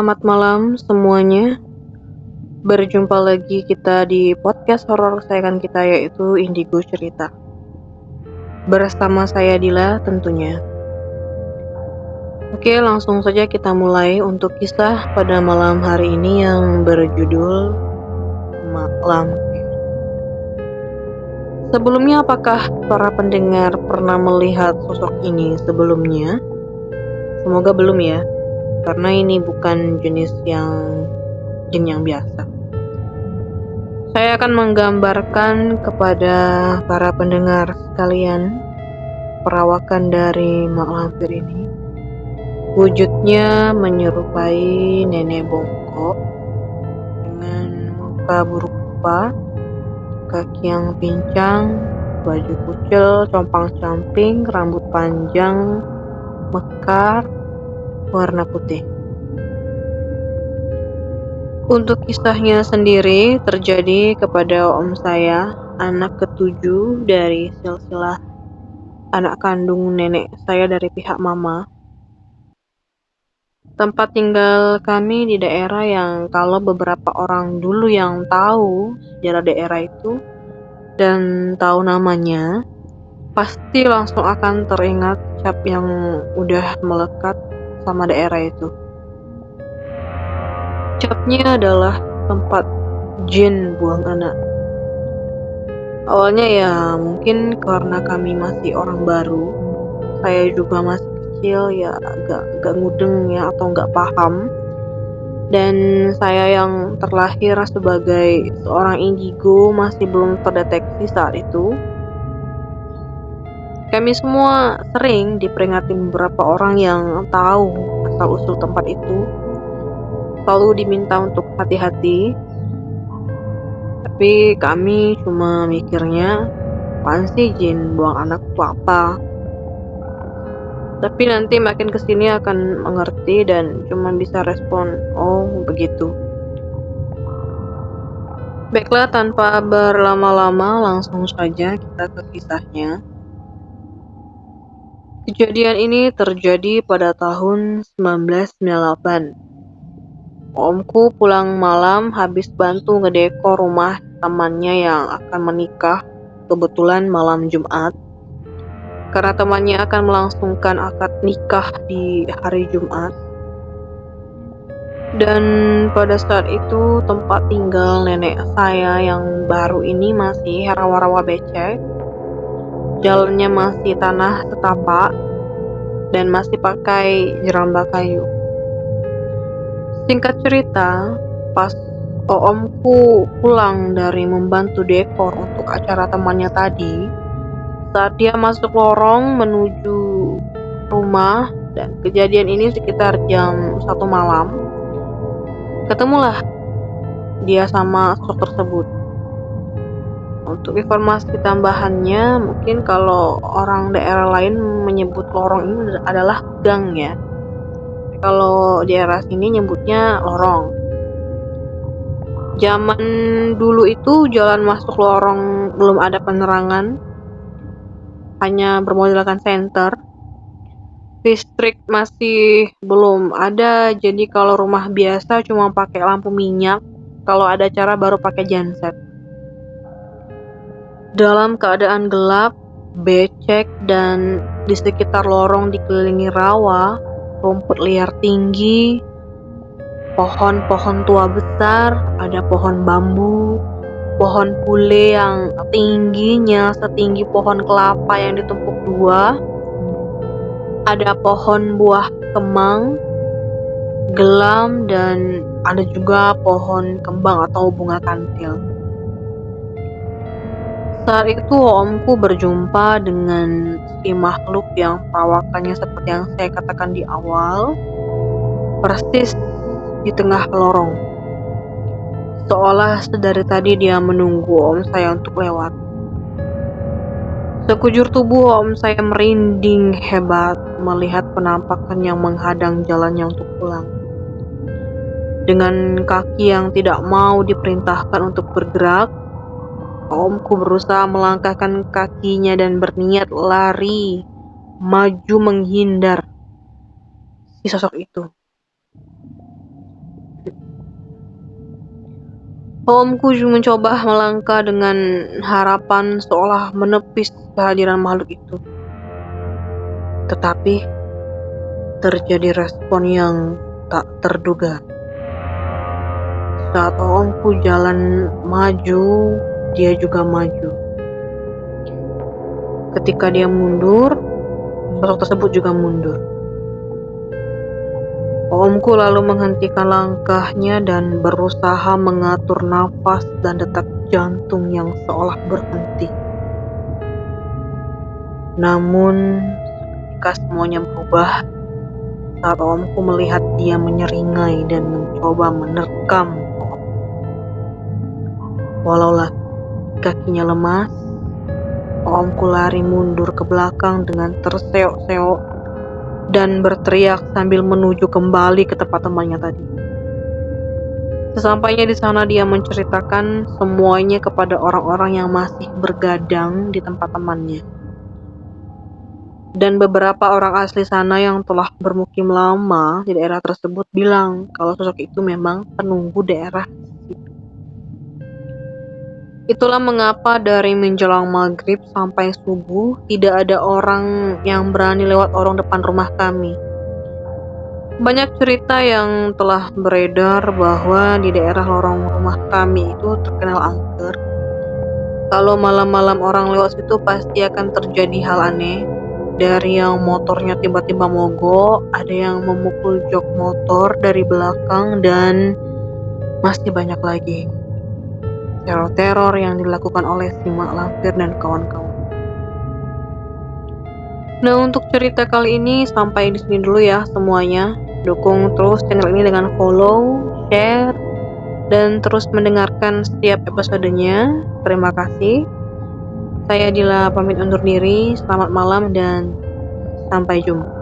Selamat malam semuanya. Berjumpa lagi kita di podcast horor kesayangan kita yaitu Indigo Cerita. Bersama saya Dila tentunya. Oke, langsung saja kita mulai untuk kisah pada malam hari ini yang berjudul Malam. Sebelumnya, apakah para pendengar pernah melihat sosok ini sebelumnya? Semoga belum ya, karena ini bukan jenis jin yang biasa. Saya akan menggambarkan kepada para pendengar sekalian perawakan dari mak lampir ini. Wujudnya menyerupai nenek bongkok dengan muka buruk rupa, kaki yang pincang, baju kucel, compang-camping, rambut panjang, mekar, warna putih. Untuk kisahnya sendiri terjadi kepada om saya, anak ketujuh dari silsilah anak kandung nenek saya dari pihak mama. Tempat tinggal kami di daerah yang kalau beberapa orang dulu yang tahu sejarah daerah itu dan tahu namanya, pasti langsung akan teringat cap yang udah melekat sama daerah itu. Capnya adalah tempat jin buang anak. Awalnya ya mungkin karena kami masih orang baru, saya juga masih kecil ya, agak mudeng ya atau nggak paham. Dan saya yang terlahir sebagai seorang indigo masih belum terdeteksi saat itu. Kami semua sering diperingati beberapa orang yang tahu asal-usul tempat itu. Selalu diminta untuk hati-hati. Tapi kami cuma mikirnya, apaan sih jin buang anak itu apa? Tapi nanti makin kesini akan mengerti dan cuma bisa respon, oh begitu. Baiklah, tanpa berlama-lama langsung saja kita ke kisahnya. Kejadian ini terjadi pada tahun 1998. Omku pulang malam habis bantu ngedekor rumah temannya yang akan menikah, kebetulan malam Jumat. Karena temannya akan melangsungkan akad nikah di hari Jumat. Dan pada saat itu tempat tinggal nenek saya yang baru ini masih rawa-rawa becek. Jalannya masih tanah setapak dan masih pakai jeramba kayu. Singkat cerita, pas omku pulang dari membantu dekor untuk acara temannya tadi, saat dia masuk lorong menuju rumah, dan kejadian ini sekitar jam 1 malam, ketemulah dia sama sosok tersebut. Untuk informasi tambahannya, mungkin kalau orang daerah lain menyebut lorong ini adalah gang ya. Kalau di daerah sini nyebutnya lorong. Zaman dulu itu jalan masuk lorong belum ada penerangan, hanya bermodalkan senter. Listrik masih belum ada, jadi kalau rumah biasa cuma pakai lampu minyak. Kalau ada acara baru pakai genset. Dalam keadaan gelap, becek, dan di sekitar lorong dikelilingi rawa, rumput liar tinggi, pohon-pohon tua besar, ada pohon bambu, pohon pule yang tingginya setinggi pohon kelapa yang ditumpuk dua, ada pohon buah kemang, gelam, dan ada juga pohon kembang atau bunga kantil. Saat itu omku berjumpa dengan si makhluk yang perawakannya seperti yang saya katakan di awal, persis di tengah lorong. Seolah sedari tadi dia menunggu om saya untuk lewat. Sekujur tubuh om saya merinding hebat melihat penampakan yang menghadang jalannya untuk pulang. Dengan kaki yang tidak mau diperintahkan untuk bergerak, omku berusaha melangkahkan kakinya dan berniat lari, maju menghindar si sosok itu. Omku juga mencoba melangkah dengan harapan seolah menepis kehadiran makhluk itu. Tetapi terjadi respon yang tak terduga. Saat omku jalan maju, dia juga maju. Ketika dia mundur, sosok tersebut juga mundur. Omku lalu menghentikan langkahnya dan berusaha mengatur nafas dan detak jantung yang seolah berhenti. Namun, ketika semuanya berubah, saat omku melihat dia menyeringai dan mencoba menerkam. Walaulah kakinya lemas, omku lari mundur ke belakang dengan terseok-seok dan berteriak sambil menuju kembali ke tempat temannya tadi. Sesampainya di sana dia menceritakan semuanya kepada orang-orang yang masih bergadang di tempat temannya. Dan beberapa orang asli sana yang telah bermukim lama di daerah tersebut bilang kalau sosok itu memang penunggu daerah. Itulah mengapa dari menjelang maghrib sampai subuh tidak ada orang yang berani lewat lorong depan rumah kami. Banyak cerita yang telah beredar bahwa di daerah lorong rumah kami itu terkenal angker. Kalau malam-malam orang lewat situ pasti akan terjadi hal aneh. Dari yang motornya tiba-tiba mogok, ada yang memukul jok motor dari belakang, dan masih banyak lagi teror-teror yang dilakukan oleh si mak lampir dan kawan-kawan. Nah, untuk cerita kali ini sampai di sini dulu ya semuanya. Dukung terus channel ini dengan follow, share, dan terus mendengarkan setiap episodenya. Terima kasih. Saya Dila pamit undur diri. Selamat malam dan sampai jumpa.